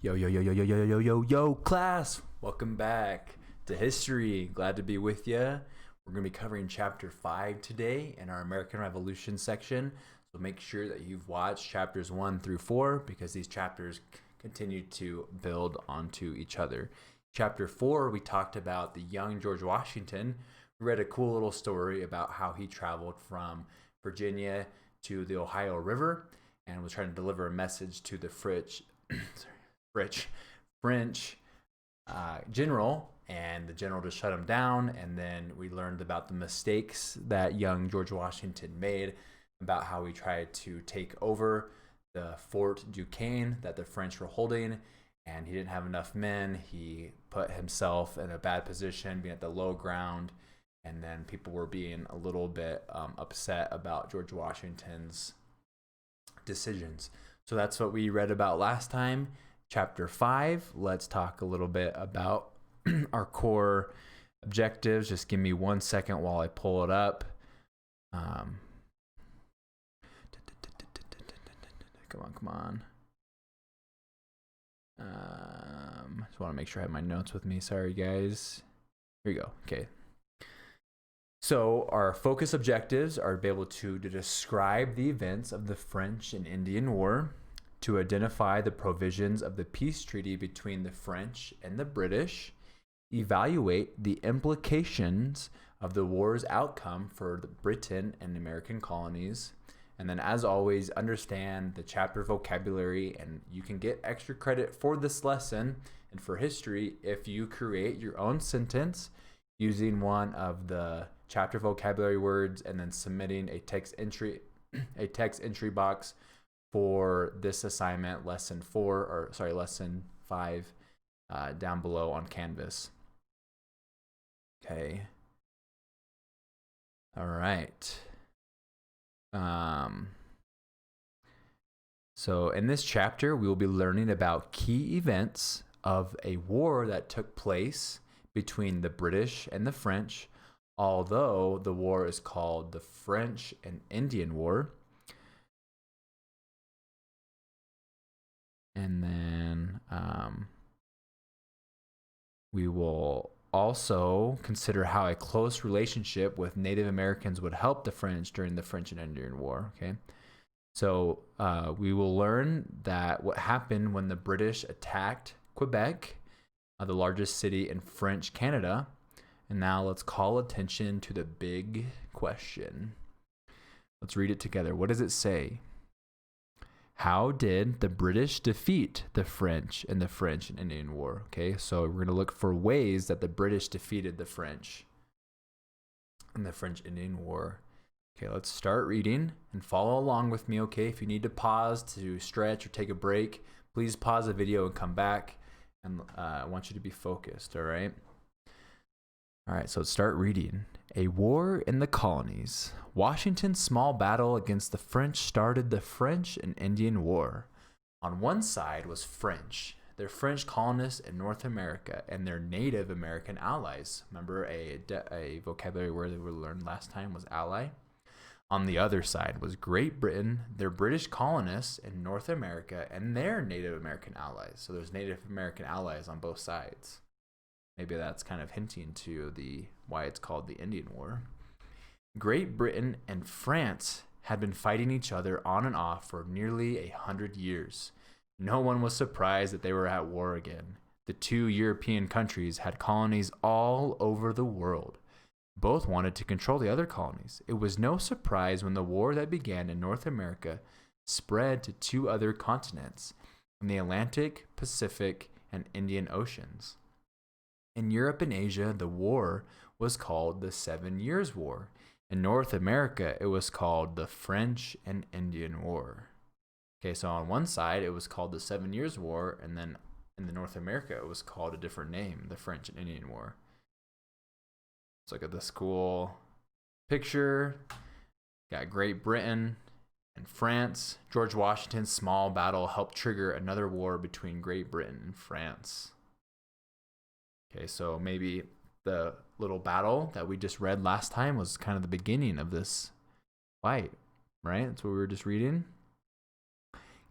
Yo, yo, yo, yo, yo, yo, yo, yo, yo, class! Welcome back to history. Glad to be with you. We're going to be covering chapter 5 today in our American Revolution section. So make sure that you've watched chapters 1 through 4 because these chapters continue to build onto each other. Chapter 4, we talked about the young George Washington. We read a cool little story about how he traveled from Virginia to the Ohio River and was trying to deliver a message to the French general, and the general just shut him down. And then we learned about the mistakes that young George Washington made, about how he tried to take over the Fort Duquesne that the French were holding, and he didn't have enough men. He put himself in a bad position, being at the low ground, and then people were being a little bit upset about George Washington's decisions. So that's what we read about last time. Chapter 5, let's talk a little bit about our core objectives. Just give me 1 second while I pull it up. Come on. Just want to make sure I have my notes with me. Sorry, guys. Here you go. Okay. So our focus objectives are to be able to describe the events of the French and Indian War, to identify the provisions of the peace treaty between the French and the British, evaluate the implications of the war's outcome for the Britain and American colonies, and then, as always, understand the chapter vocabulary. And you can get extra credit for this lesson and for history if you create your own sentence using one of the chapter vocabulary words and then submitting a text entry box for this assignment, lesson 5, down below on Canvas. Okay. All right. So in this chapter, we will be learning about key events of a war that took place between the British and the French, although the war is called the French and Indian War. And then we will also consider how a close relationship with Native Americans would help the French during the French and Indian War. Okay, so we will learn that what happened when the British attacked Quebec, the largest city in French Canada. And now let's call attention to the big question. Let's read it together. What does it say? How did the British defeat the French in the French and Indian War? Okay, so we're going to look for ways that the British defeated the French in the French Indian War. Okay, let's start reading and follow along with me, okay? If you need to pause to stretch or take a break, please pause the video and come back. And I want you to be focused, all right? All right, so let's start reading. A war in the colonies. Washington's small battle against the French started the French and Indian War. On one side was French, their French colonists in North America, and their Native American allies. Remember, a vocabulary word that we learned last time was ally. On the other side was Great Britain, their British colonists in North America, and their Native American allies. So there's Native American allies on both sides. Maybe that's kind of hinting to why it's called the Indian War. Great Britain and France had been fighting each other on and off for nearly 100 years. No one was surprised that they were at war again. The two European countries had colonies all over the world. Both wanted to control the other colonies. It was no surprise when the war that began in North America spread to two other continents, in the Atlantic, Pacific, and Indian Oceans. In Europe and Asia, the war was called the 7 Years' War. In North America, it was called the French and Indian War. Okay, so on one side, it was called the 7 Years' War, and then in North America, it was called a different name, the French and Indian War. Let's look at this cool picture. Got Great Britain and France. George Washington's small battle helped trigger another war between Great Britain and France. Okay, so maybe the little battle that we just read last time was kind of the beginning of this fight, right? That's what we were just reading.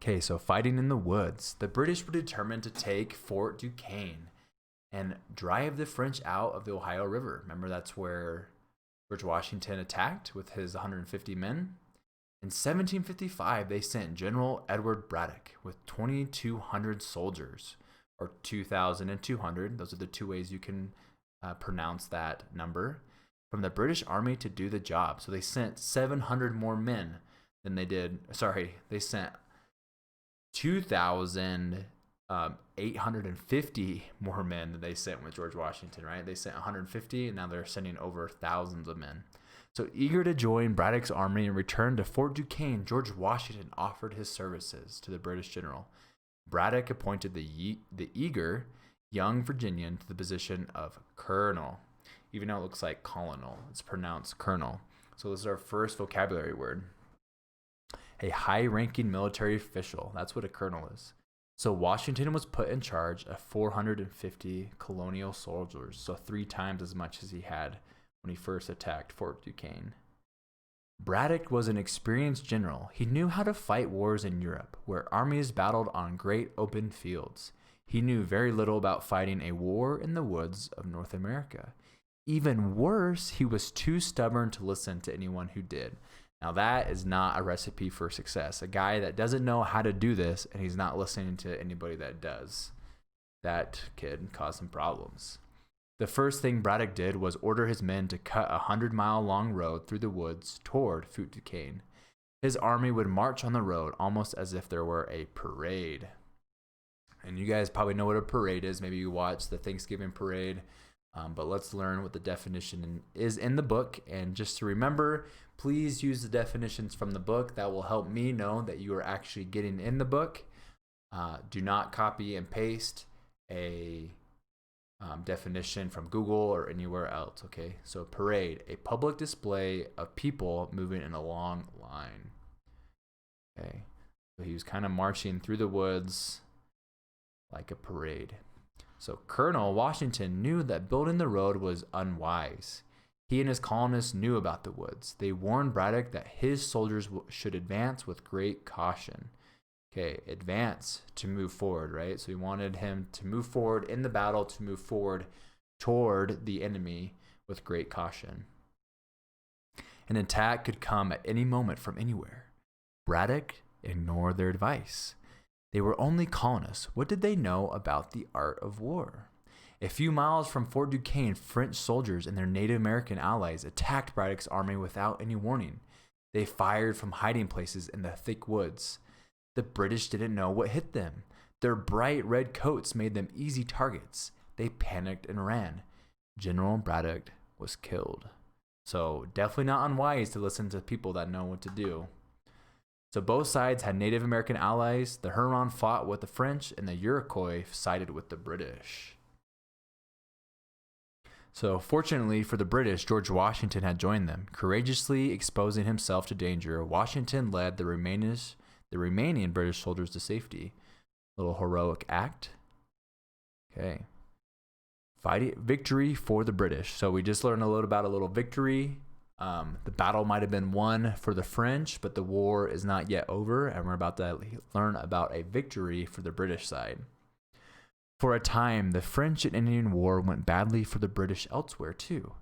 Okay, so fighting in the woods. The British were determined to take Fort Duquesne and drive the French out of the Ohio River. Remember, that's where George Washington attacked with his 150 men. In 1755, they sent General Edward Braddock with 2,200 soldiers, or 2,200. Those are the two ways you can pronounce that number, from the British Army to do the job. So they sent 700 more men than they did. Sorry, they sent 2,850 more men than they sent with George Washington, right? They sent 150, and now they're sending over thousands of men. So eager to join Braddock's army and return to Fort Duquesne, George Washington offered his services to the British general. Braddock appointed the eager young Virginian to the position of colonel. Even though it looks like colonel, it's pronounced colonel. So this is our first vocabulary word. A high-ranking military official. That's what a colonel is. So Washington was put in charge of 450 colonial soldiers, so 3 times as much as he had when he first attacked Fort Duquesne. Braddock was an experienced general. He knew how to fight wars in Europe, where armies battled on great open fields. He knew very little about fighting a war in the woods of North America. Even worse, he was too stubborn to listen to anyone who did. Now that is not a recipe for success. A guy that doesn't know how to do this and he's not listening to anybody that does, that could cause some problems. The first thing Braddock did was order his men to cut a 100-mile-long road through the woods toward Fort Duquesne. His army would march on the road almost as if there were a parade. And you guys probably know what a parade is. Maybe you watch the Thanksgiving parade. But let's learn what the definition is in the book. And just to remember, please use the definitions from the book. That will help me know that you are actually getting in the book. Do not copy and paste a definition from Google or anywhere else. Okay, so parade, a public display of people moving in a long line. Okay, so he was kind of marching through the woods like a parade. So Colonel Washington knew that building the road was unwise. He and his colonists knew about the woods. They warned Braddock that his soldiers should advance with great caution. Okay, advance, to move forward, right? So he wanted him to move forward in the battle, to move forward toward the enemy with great caution. An attack could come at any moment from anywhere. Braddock ignored their advice. They were only colonists. What did they know about the art of war? A few miles from Fort Duquesne, French soldiers and their Native American allies attacked Braddock's army without any warning. They fired from hiding places in the thick woods. The British didn't know what hit them. Their bright red coats made them easy targets. They panicked and ran. General Braddock was killed. So definitely not unwise to listen to people that know what to do. So both sides had Native American allies. The Huron fought with the French, and the Iroquois sided with the British. So fortunately for the British, George Washington had joined them. Courageously exposing himself to danger, Washington led the remaining British soldiers to safety. Little heroic act. Okay. Victory for the British. So we just learned a little victory. The battle might have been won for the French, but the war is not yet over, and we're about to learn about a victory for the British side. For a time, the French and Indian War went badly for the British elsewhere too.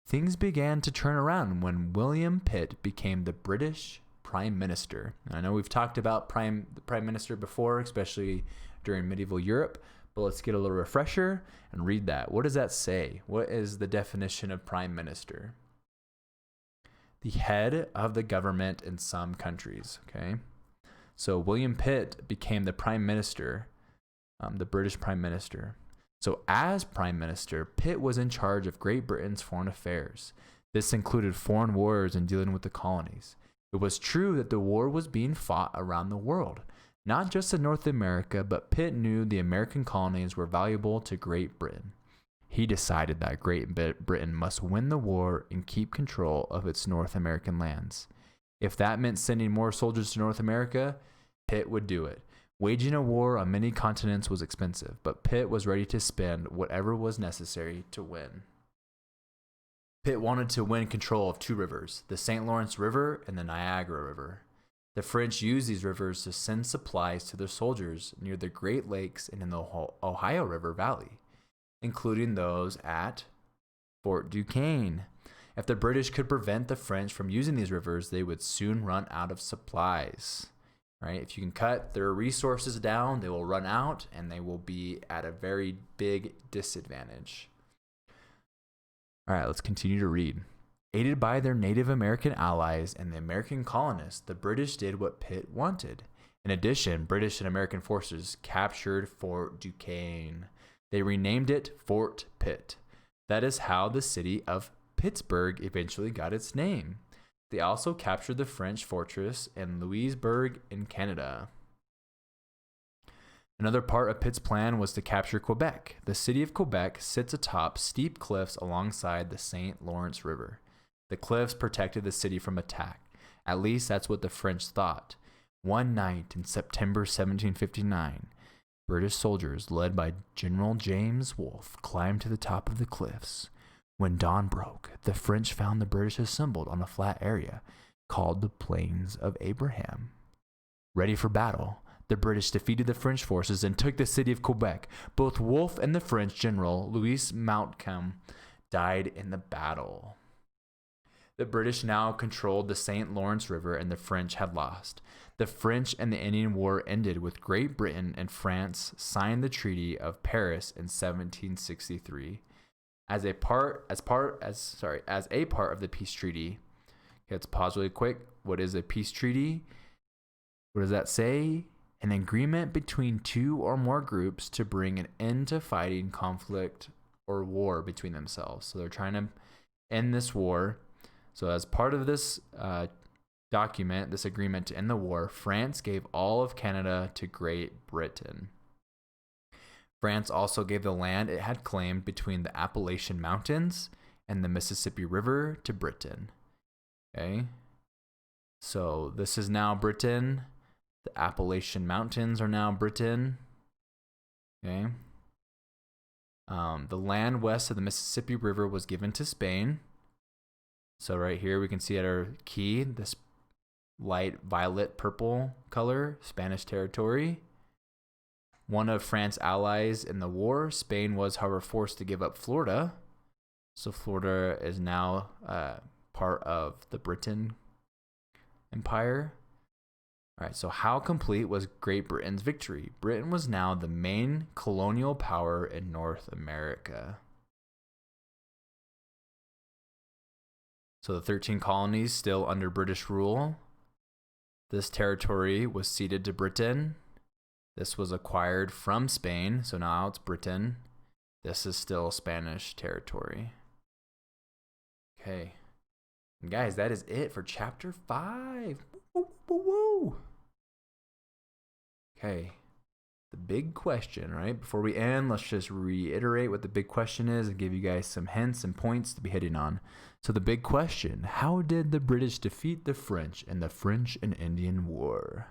Things began to turn around when William Pitt became the British Prime Minister. And I know we've talked about the Prime Minister before, especially during medieval Europe, but let's get a little refresher and read that. What does that say? What is the definition of Prime Minister? The head of the government in some countries, okay? So William Pitt became the Prime Minister, the British Prime Minister. So as Prime Minister, Pitt was in charge of Great Britain's foreign affairs. This included foreign wars and dealing with the colonies. It was true that the war was being fought around the world, not just in North America, but Pitt knew the American colonies were valuable to Great Britain. He decided that Great Britain must win the war and keep control of its North American lands. If that meant sending more soldiers to North America, Pitt would do it. Waging a war on many continents was expensive, but Pitt was ready to spend whatever was necessary to win. Pitt wanted to win control of 2 rivers, the St. Lawrence River and the Niagara River. The French used these rivers to send supplies to their soldiers near the Great Lakes and in the Ohio River Valley, including those at Fort Duquesne. If the British could prevent the French from using these rivers, they would soon run out of supplies. Right? If you can cut their resources down, they will run out and they will be at a very big disadvantage. All right, let's continue to read. Aided by their Native American allies and the American colonists, the British did what Pitt wanted. In addition, British and American forces captured Fort Duquesne. They renamed it Fort Pitt. That is how the city of Pittsburgh eventually got its name. They also captured the French fortress in Louisbourg in Canada. Another part of Pitt's plan was to capture Quebec. The city of Quebec sits atop steep cliffs alongside the St. Lawrence River. The cliffs protected the city from attack. At least that's what the French thought. One night in September 1759, British soldiers led by General James Wolfe climbed to the top of the cliffs. When dawn broke, the French found the British assembled on a flat area called the Plains of Abraham. Ready for battle, the British defeated the French forces and took the city of Quebec. Both Wolfe and the French general, Louis Montcalm, died in the battle. The British now controlled the St. Lawrence River and the French had lost. The French and the Indian War ended with Great Britain and France signed the Treaty of Paris in 1763. As a part of the peace treaty. Okay, let's pause really quick. What is a peace treaty? What does that say? An agreement between two or more groups to bring an end to fighting, conflict, or war between themselves. So they're trying to end this war. So as part of this document, this agreement to end the war, France gave all of Canada to Great Britain. France also gave the land it had claimed between the Appalachian Mountains and the Mississippi River to Britain. Okay, so this is now Britain. The Appalachian Mountains are now Britain. Okay, the land west of the Mississippi River was given to Spain. So right here we can see at our key this light violet purple color, Spanish territory. One of France's allies in the war, Spain was, however, forced to give up Florida. So Florida is now part of the Britain Empire. All right, so how complete was Great Britain's victory? Britain was now the main colonial power in North America. So the 13 colonies still under British rule. This territory was ceded to Britain. This was acquired from Spain, so now it's Britain. This is still Spanish territory. Okay. And guys, that is it for chapter 5. Woo, woo, woo. Okay. The big question, right? Before we end, let's just reiterate what the big question is and give you guys some hints and points to be hitting on. So the big question, how did the British defeat the French in the French and Indian War?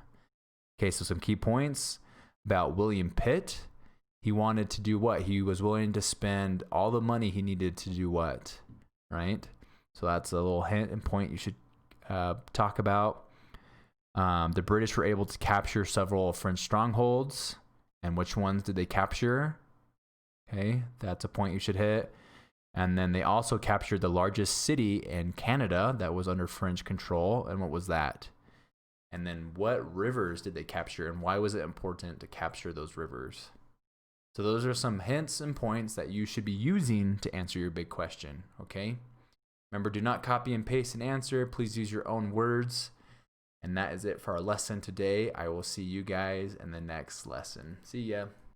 Okay, so some key points about William Pitt. He wanted to do what? He was willing to spend all the money he needed to do what? Right? So that's a little hint and point you should talk about. The British were able to capture several French strongholds. And which ones did they capture? Okay, that's a point you should hit. And then they also captured the largest city in Canada that was under French control. And what was that? And then what rivers did they capture and why was it important to capture those rivers? So those are some hints and points that you should be using to answer your big question, okay? Remember, do not copy and paste an answer. Please use your own words. And that is it for our lesson today. I will see you guys in the next lesson. See ya.